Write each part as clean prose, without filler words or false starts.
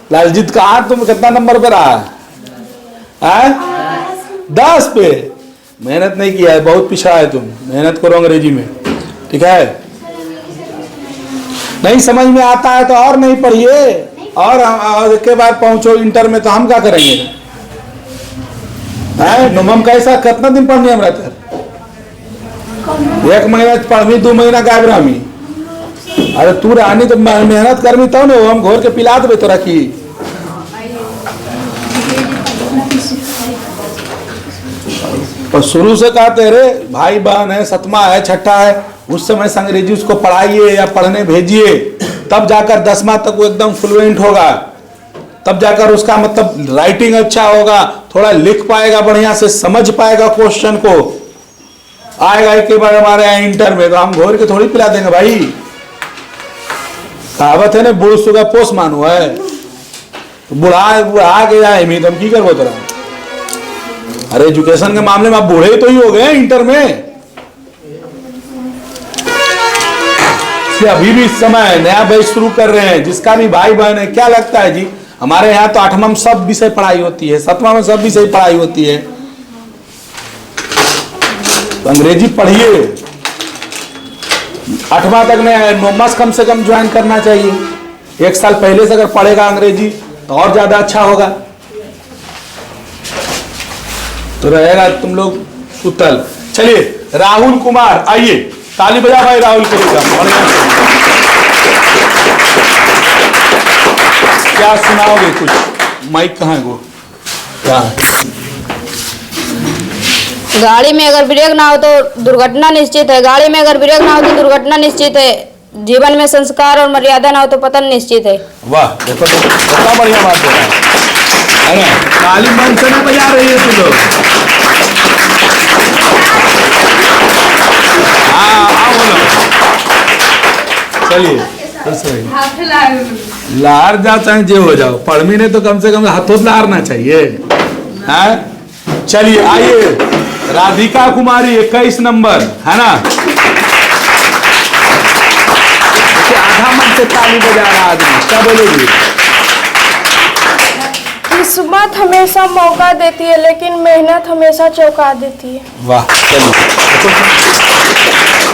लालजीत का 8 तुम कितना नंबर पे रहा है? 10 पे। मेहनत नहीं किया है, बहुत पिछड़ा है तुम। मेहनत करो अंग्रेजी में, ठीक है? नहीं समझ में आता है तो और नहीं पढ़िए, और के बाद पहुंचो इंटर में तो हम क्या करेंगे? नुमम कैसा कितना दिन पढ़ने हम रहते? 1 महीना पढ़वी, 2 महीना गायब रही। अरे तू रानी तो मेहनत करवी तब न हम घोर के पिला देवे तोरा की। तो शुरू से कहते रे भाई बहन है, 7वां है, 6ठा है, उस समय से अंग्रेजी उसको पढ़ाइए या पढ़ने भेजिए, तब जाकर 10वां तक वो एकदम फ्लुएंट होगा। तब जाकर उसका मतलब राइटिंग अच्छा होगा, थोड़ा लिख पाएगा, बढ़िया से समझ पाएगा क्वेश्चन को। आएगा एक बार हमारे यहाँ इंटर में तो हम घोर के थोड़ी पिला देंगे भाई। कहावत है ना, बूढ़ सुगा पोस मानो है। बुढ़ा गया है तुम की करबो तोरा? अरे एजुकेशन के मामले में आप बूढ़े तो ही हो गए इंटर में। अभी भी इस समय नया बैच शुरू कर रहे हैं, जिसका भी भाई बहन है, क्या लगता है जी? हमारे यहाँ तो 8वां में सब विषय पढ़ाई होती है, 7वां में सब विषय पढ़ाई होती है। तो अंग्रेजी पढ़िए, 8वां तक में 9 मास कम से कम ज्वाइन करना चाहिए। 1 साल पहले से अगर पढ़ेगा अंग्रेजी तो और ज्यादा अच्छा होगा, तो रहेगा तुम लोग सुतल। चलिए राहुल कुमार, आइए ताली बजा भाई राहुल के लिए। क्या सुनाओगे कुछ? माइक कहाँ है? वो क्या है? गाड़ी में अगर ब्रेक ना हो तो दुर्घटना निश्चित है। गाड़ी में अगर ब्रेक ना हो तो दुर्घटना निश्चित है। जीवन में संस्कार और मर्यादा ना हो तो पतन निश्चित है। वाह, देखो कितना बढ़िया बात है ना? ताली मन से ना बजा रही है तुम लोग। हाँ बोलो। चलिए लार जा चाहे जे हो जाओ, पढ़मी ने तो कम से कम हाथों से लारना चाहिए। हैं? चलिए आइए राधिका कुमारी 21 नंबर है ना? आधा मन से ताली बजा रहा आदमी, क्या बोलेगी? किस्मत हमेशा मौका देती है लेकिन मेहनत हमेशा चौंका देती है। वाह,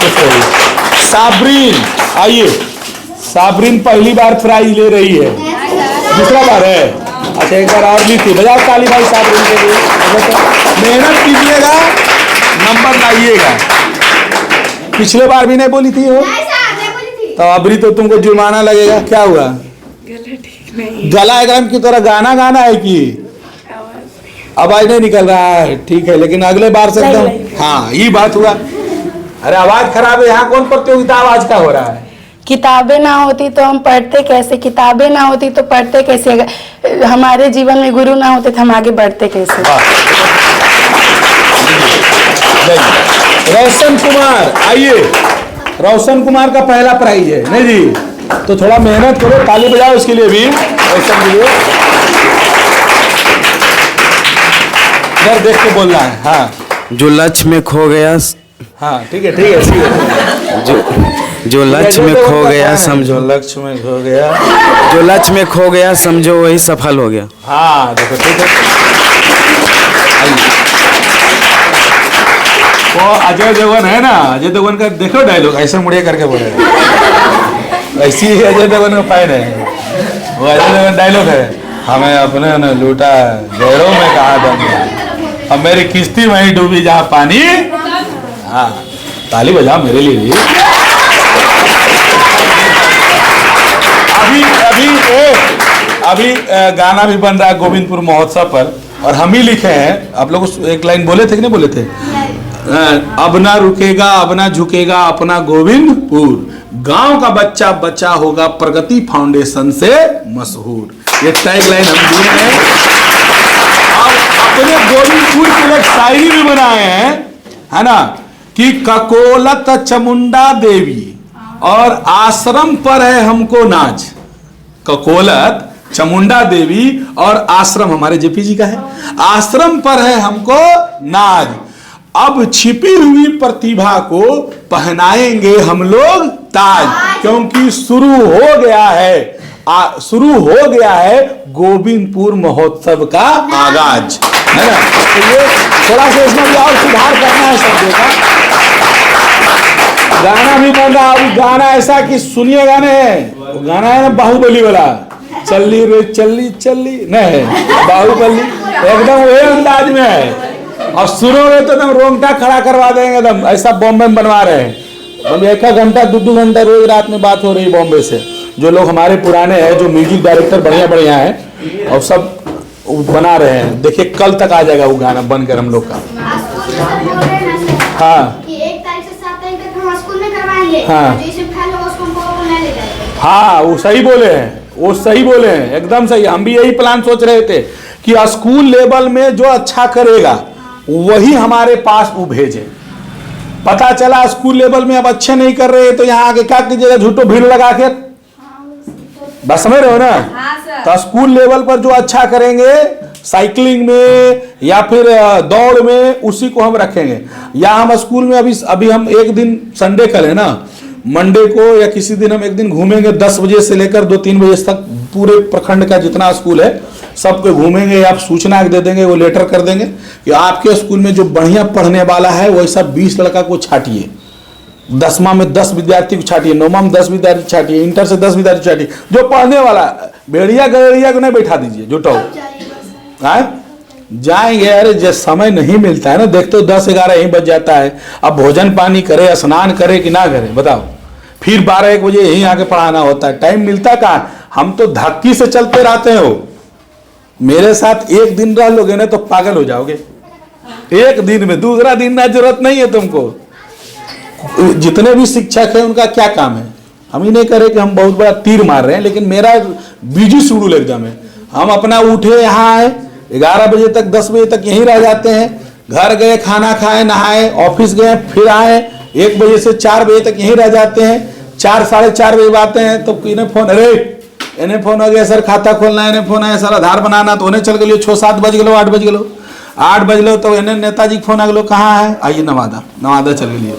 चलिए साबरीन, आइए साबरीन पहली बार प्राइज ले रही है, दूसरा बार है। अच्छा एक बार और ली थी, बजाओ ताली भाई साबरीन के लिए। मेहनत कीजिएगा, नंबर लाइएगा। पिछले बार भी नहीं बोली थी वो, तो अबरी तो तुमको जुर्माना लगेगा। क्या हुआ? गला एकदम की तरह गाना गाना है कि आवाज नहीं निकल रहा है? ठीक है, लेकिन अगले बार से एकदम। हाँ ये बात हुआ। अरे आवाज खराब है, यहाँ कौन प्रतियोगिता आवाज का हो रहा है? किताबें ना होती तो हम पढ़ते कैसे? किताबें ना होती तो पढ़ते कैसे? अगर हमारे जीवन में गुरु ना होते तो हम आगे बढ़ते कैसे? रोशन कुमार, आइए। रोशन कुमार का पहला प्राइज है नहीं जी? तो थोड़ा मेहनत करो, ताली बजाओ इसके लिए भी, रोशन के लिए। इधर देख के बोलना है। हाँ, जो लक्ष्य में खो गया। हाँ ठीक है ठीक है ठीक है। जो लक्ष्य में खो गया समझो, लक्ष्य में खो गया, जो लक्ष्य में खो गया समझो वही सफल हो गया। हाँ देखो ठीक है। वो अजय देवगन है ना, अजय देवगन का देखो डायलॉग ऐसे मुड़िया करके बोले, ऐसी ही अजय देवगन का फैन है वो। अजय देवगन डायलॉग है, हमें अपने ने लूटा गैरों में कहा दम, अब मेरी किश्ती वहीं डूबी जहाँ पानी। हाँ ताली बजा मेरे लिए भी। अभी गाना भी बन रहा है गोविंदपुर महोत्सव पर, और हम ही लिखे हैं। आप लोग एक लाइन बोले थे कि नहीं बोले थे? अब ना रुकेगा, अब ना झुकेगा अपना गोविंदपुर, गांव का बच्चा बच्चा होगा प्रगति फाउंडेशन से मशहूर। ये टैग लाइन हम दिए हैं। और अपने गोविंदपुर के लिए शायरी भी बनाए हैं, है ना, कि ककोलत चमुंडा देवी और आश्रम पर है हमको नाज। ककोलत चामुंडा देवी और आश्रम हमारे जेपी जी का है, आश्रम पर है हमको नाज, अब छिपी हुई प्रतिभा को पहनाएंगे हम लोग ताज, क्योंकि शुरू हो गया है शुरू हो गया है गोविंदपुर महोत्सव का आगाज, है ना। तो ये थोड़ा सा इसमें भी और सुधार करना है शब्दों का। गाना भी बन रहा है, गाना ऐसा कि सुनिए गाने, गाना है ना बाहुबली वाला, चल्ली रे चल्ली चल्ली नहीं, बाहुबली एकदम वही अंदाज में है। और सुनोगे तो एकदम रोंगटा खड़ा करवा देंगे एकदम, ऐसा बॉम्बे में बनवा रहे हैं। अब 1 घंटा 2 घंटा रोज रात में बात हो रही है बॉम्बे से, जो लोग हमारे पुराने हैं, जो म्यूजिक डायरेक्टर बढ़िया बढ़िया हैं, और सब बना रहे हैं। देखिए कल तक आ जाएगा वो गाना बनकर हम लोग का। हाँ कि 1 तारीख से 7 तारीख तक हम स्कूल में करवाएंगे। हाँ। जैसे फेल होगा उसको हम ले जाएंगे। हाँ वो सही बोले हैं, वो सही बोले हैं, एकदम सही। हम भी यही प्लान सोच रहे थे कि स्कूल लेवल में जो अच्छा करेगा वही हमारे पास वो भेजे। पता चला स्कूल लेवल में अब अच्छे नहीं कर रहे तो यहाँ आके क्या कीजिएगा, झूठो भीड़ लगा के, बस समझ रहे हो ना। तो स्कूल लेवल पर जो अच्छा करेंगे साइकिलिंग में या फिर दौड़ में, उसी को हम रखेंगे। या हम स्कूल में अभी हम एक दिन संडे कल है ना, मंडे को या किसी दिन हम एक दिन घूमेंगे 10 बजे से लेकर 2-3 बजे तक पूरे प्रखंड का जितना स्कूल है सबको घूमेंगे। आप सूचना दे देंगे, वो लेटर कर देंगे कि आपके स्कूल में जो बढ़िया पढ़ने वाला है वैसा 20 लड़का को छाटिए, 10वां में 10 विद्यार्थी को छाटिए, 9वां में 10 विद्यार्थी छाटिए, इंटर से 10 विद्यार्थी छाटिए, जो पढ़ने वाला। भेड़िया गड़िया को नहीं बैठा दीजिए जुटाओ, जाएंगे। अरे जब समय नहीं मिलता है ना, देखते हो 10-11 यहीं बज जाता है। अब भोजन पानी करे, स्नान करे कि ना करे बताओ, फिर 12-1 बजे यहीं आके पढ़ाना होता है। टाइम मिलता कहाँ, हम तो धक्की से चलते रहते हो। मेरे साथ एक दिन रह लोगे ना तो पागल हो जाओगे, एक दिन में। दूसरा दिन ना जरूरत नहीं है तुमको। जितने भी शिक्षक हैं उनका क्या काम है, हम ही नहीं करे कि हम बहुत बड़ा तीर मार रहे हैं, लेकिन मेरा बिजी शेड्यूल एकदम है। हम अपना उठे यहाँ आए 11 बजे तक 10 बजे तक यहीं रह जाते हैं, घर गए खाना खाए नहाए, ऑफिस गए फिर आए, 1 बजे से 4 बजे तक यहीं रह जाते हैं। 4-4:30 बजे आते हैं तो इन्हें फोन, अरे इन्हें फोन हो गया सर खाता खोलना है, इन्हें फोन है सर आधार बनाना, तो उन्हें चल गए 6-7 बज गए, 8 बज गए, 8 बज लो तो इन्हें नेताजी फोन आ गए, कहाँ है, आइए नवादा चल गए।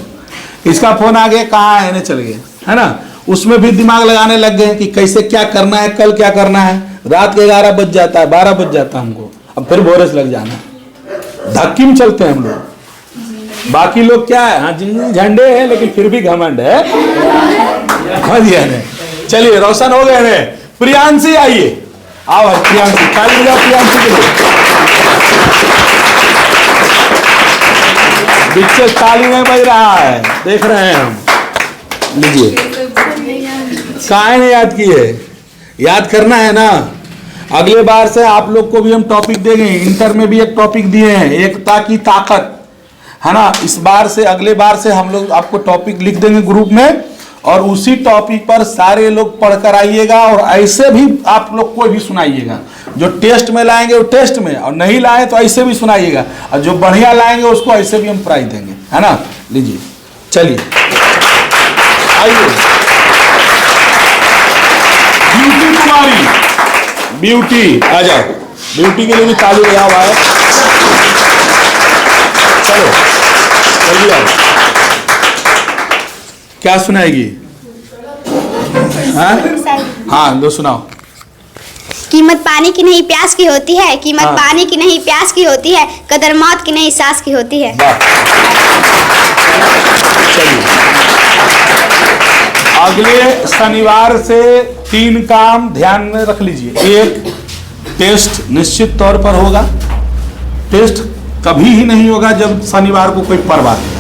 इसका फोन आ गया, कहाँ है, इन्हें चल गए, है ना। उसमें भी दिमाग लगाने लग गए कि कैसे क्या करना है, कल क्या करना है। रात के 11 बज जाता है, 12 बज जाता है हमको, अब फिर बोरस लग जाना है। धक्की में चलते हैं हम लोग। बाकी लोग क्या है, हाँ झंडे हैं लेकिन फिर भी घमंड है। चलिए रोशन हो गए हैं। प्रियांशी आइए, आओ प्रियांशी, ताली बजाओ प्रियांशी के लिए। पीछे ताली नहीं बज रहा है, देख रहे हैं हम। लीजिए, काहे ने याद किए, याद करना है ना। अगले बार से आप लोग को भी हम टॉपिक देंगे, इंटर में भी एक टॉपिक दिए हैं, एकता की ताकत, है ना। इस बार से अगले बार से हम लोग आपको टॉपिक लिख देंगे ग्रुप में, और उसी टॉपिक पर सारे लोग पढ़कर आइएगा। और ऐसे भी आप लोग को भी सुनाइएगा, जो टेस्ट में लाएंगे वो टेस्ट में, और नहीं लाए तो ऐसे भी सुनाइएगा, और जो बढ़िया लाएंगे उसको ऐसे भी हम प्राइज देंगे, है ना। लीजिए, चलिए आइए। ब्यूटी कुमारी, ब्यूटी आ जाओ, ब्यूटी के लिए भी ताली बजाओ भाई। चलो जल्दी आओ, क्या सुनाएगी? हाँ दो सुनाओ। कीमत पानी की नहीं प्यास की होती है, कीमत पानी की नहीं प्यास की होती है, कदर मौत की नहीं सांस की होती है। अगले शनिवार से 3 काम ध्यान में रख लीजिए। 1, टेस्ट निश्चित तौर पर होगा। टेस्ट कभी ही नहीं होगा जब शनिवार को कोई पर्व आएगा।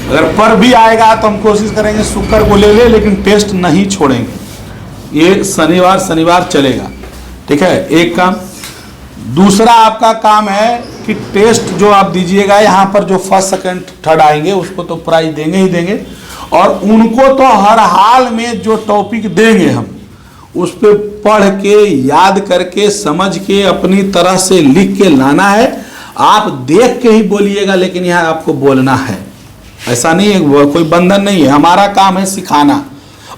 अगर पर्व भी आएगा तो हम कोशिश करेंगे शुक्र को ले ले, लेकिन टेस्ट नहीं छोड़ेंगे। ये शनिवार चलेगा, ठीक है, एक काम। दूसरा आपका काम है कि टेस्ट जो आप दीजिएगा, यहाँ पर जो फर्स्ट सेकंड थर्ड आएंगे उसको तो प्राइज देंगे ही देंगे, और उनको तो हर हाल में जो टॉपिक देंगे हम उस पर पढ़ के याद करके समझ के अपनी तरह से लिख के लाना है। आप देख के ही बोलिएगा, लेकिन यहाँ आपको बोलना है, ऐसा नहीं है, कोई बंधन नहीं है। हमारा काम है सिखाना,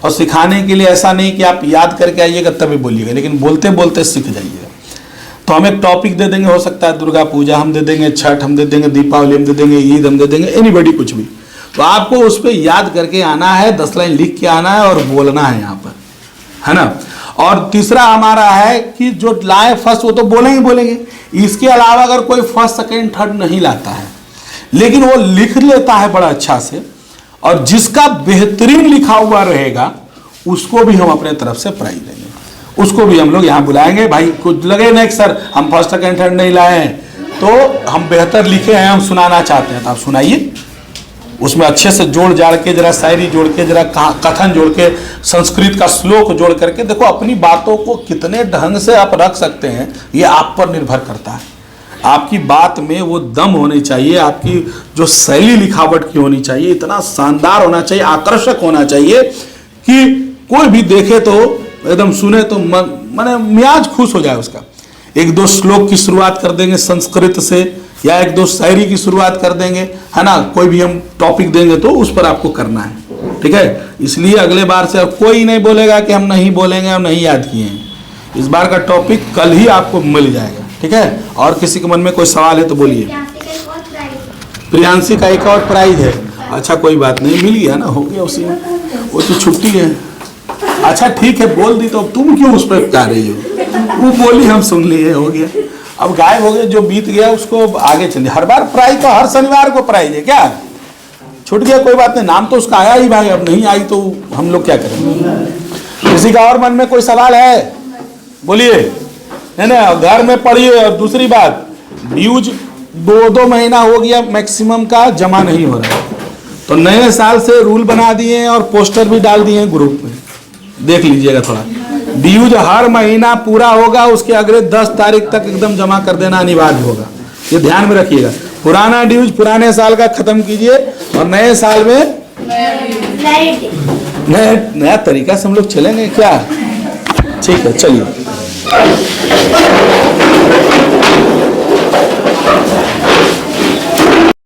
और सिखाने के लिए ऐसा नहीं कि आप याद करके आइएगा तभी बोलिएगा, लेकिन बोलते बोलते सीख जाइएगा। तो हम एक टॉपिक दे देंगे, हो सकता है दुर्गा पूजा हम दे देंगे, छठ हम दे देंगे, दीपावली हम दे देंगे, ईद हम दे देंगे, एनीबॉडी कुछ भी। तो आपको उस पर याद करके आना है, 10 लाइन लिख के आना है और बोलना है यहाँ पर, है ना। और तीसरा हमारा है कि जो लाए फर्स्ट वो तो बोलेंगे, इसके अलावा अगर कोई फर्स्ट सेकंड थर्ड नहीं लाता है लेकिन वो लिख लेता है बड़ा अच्छा से, और जिसका बेहतरीन लिखा हुआ रहेगा उसको भी हम अपने तरफ से प्राइज देंगे, उसको भी हम लोग यहाँ बुलाएंगे। भाई कुछ लगे नहीं सर हम फर्स्ट सेकंड थर्ड नहीं लाए हैं, तो हम बेहतर लिखे हैं, हम सुनाना चाहते हैं, तो आप सुनाइए, उसमें अच्छे से जोड़ जाड़ के, जरा शायरी जोड़ के, जरा कथन जोड़ के, संस्कृत का श्लोक जोड़ करके, देखो अपनी बातों को कितने ढंग से आप रख सकते हैं ये आप पर निर्भर करता है। आपकी बात में वो दम होनी चाहिए, आपकी जो शैली लिखावट की होनी चाहिए इतना शानदार होना चाहिए, आकर्षक होना चाहिए कि कोई भी देखे तो एकदम सुने तो माने मियाज खुश हो जाए उसका। एक दो श्लोक की शुरुआत कर देंगे संस्कृत से, या एक दो शायरी की शुरुआत कर देंगे, है ना, कोई भी हम टॉपिक देंगे तो उस पर आपको करना है, ठीक है। इसलिए अगले बार से कोई नहीं बोलेगा कि हम नहीं बोलेंगे और नहीं याद किए हैं। इस बार का टॉपिक कल ही आपको मिल जाएगा, ठीक है। और किसी के मन में कोई सवाल है तो बोलिए। प्रियांशी का एक और प्राइज है, अच्छा कोई बात नहीं, मिल गया ना, हो गया उसी में, वो तो छुट्टी है। अच्छा ठीक है, बोल दी तो तुम क्यों उस पर बता रही हो, वो बोली हम सुन लिए, हो गया, अब गायब हो गया, जो बीत गया उसको आगे चलिए। हर बार प्राइज तो हर शनिवार को प्राइज है क्या, छूट गया कोई बात नहीं, नाम तो उसका आया ही भाई, अब नहीं आई तो हम लोग क्या करेंगे। किसी का और मन में कोई सवाल है बोलिए। नहीं नहीं, घर में पढ़िए। और दूसरी बात, ड्यूज 2 महीना हो गया मैक्सिमम का जमा नहीं हो रहा है, तो नए साल से रूल बना दिए और पोस्टर भी डाल दिए ग्रुप में, देख लीजिएगा थोड़ा। ड्यूज हर महीना पूरा होगा, उसके अगले 10 तारीख तक एकदम जमा कर देना अनिवार्य होगा, ये ध्यान में रखिएगा। पुराना ड्यूज पुराने साल का खत्म कीजिए और नए साल में नया तरीका से हम लोग चलेंगे क्या, ठीक है चलिए।